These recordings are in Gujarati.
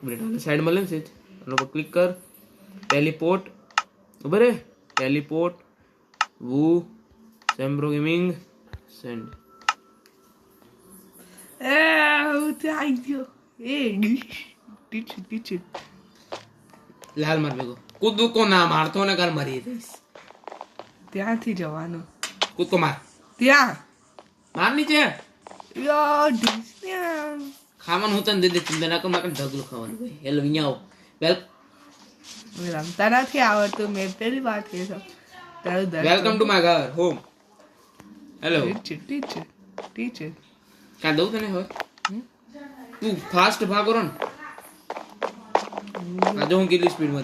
साइड में लेंस पर क्लिक कर टेलीपोर्ट उबर है टेलीपोर्ट वो सेम्ब्रो गेमिंग सेंड लाल मार बेगो कूद को ना मारतो ने कर मरी रहीस ત્યાંથી જવાનું कूद को मार ત્યાં मार नीचे યાર खावन होता दे दे चिंता ना कर मैं ढगलो खावन भाई हेलो यहाँ आओ वेल રમતા નથી આવડતું મેં પહેલી વાર કે તારું वेलकम टू माय घर होम हेलो ટીચર क्या दो तने हो तू फास्ट भागो रन आज हूँ कितनी स्पीड में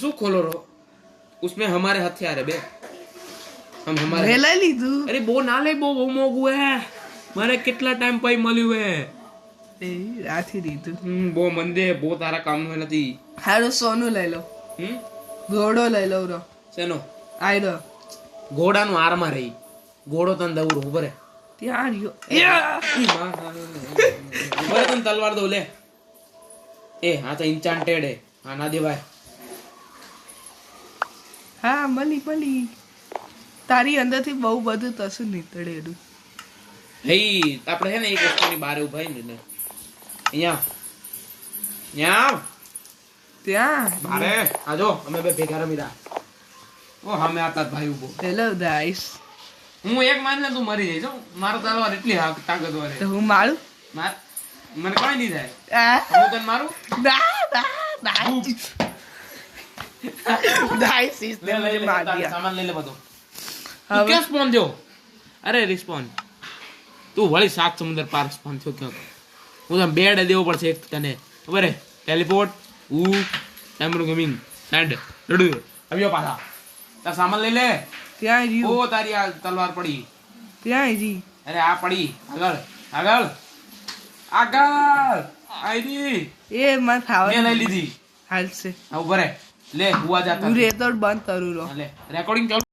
सो खोलो रो उसमें हमारे हथियार है बे हम हमारे લઈ લીધું अरे वो ना ले वो मोगू है मारे कितना टाइम पे મળ્યું है એ રાથી દીધું वो मंदे वो तारा काम में નથી હારું સોનું લઈ લો ઘોડો લઈ લઉં રો શેનો આઈ રો ઘોડાનું આરમાં રહી ઘોડો તને દઉં ઉભરે ત્યાં રહ્યો ઉભરે તને તલવાર દઉં લે એ આ તો ઇન્ચાન્ટેડ હે આ ના દેવાય હા મળી તારી અંદરથી બહુ બધું તસું નીકળેલું હઈ આપણે હે ને એક વસ્તુની બારે ઉભા ને અહીંયા ત્યાં બારે આજો અમે બે ભેગા રમીરા ઓ હમે આતા ભાઈ ઉભો હેલો ગાઈસ હું એક મારને તું મરી જઈશ હો મારો તલવાર એટલી તાકાતવાર તો હું મારું માર મને કોઈ નહીં થાય આ હું તને મારું ગાઈસ ઇસ ले ले ले માર દિયા सामान ले ले બધો तू क्या स्पॉन दो अरे रिस्पॉन तू वળી सात समुद्र पार स्पॉन થયો ક્યાં હું તો બેડ દેવો પડશે એક તને ખબર હે ટેલિપોર્ટ ऊ સેમ્બ્રો ગેમિંગ સેન્ડ રેડી આવ્યો પાછા તાર સામાન લઈ લે ત્યાં રહ્યું ઓ તારી આ તલવાર પડી ત્યાં જી અરે આ પડી આગળ આગળ આગળ આઈડી એ મને ખાવા મેં લઈ લીધી હાલશે આ ઉભરે ले हुआ जाता હું રેતોડ બંધ કરું રો ले रिकॉर्डिंग चालू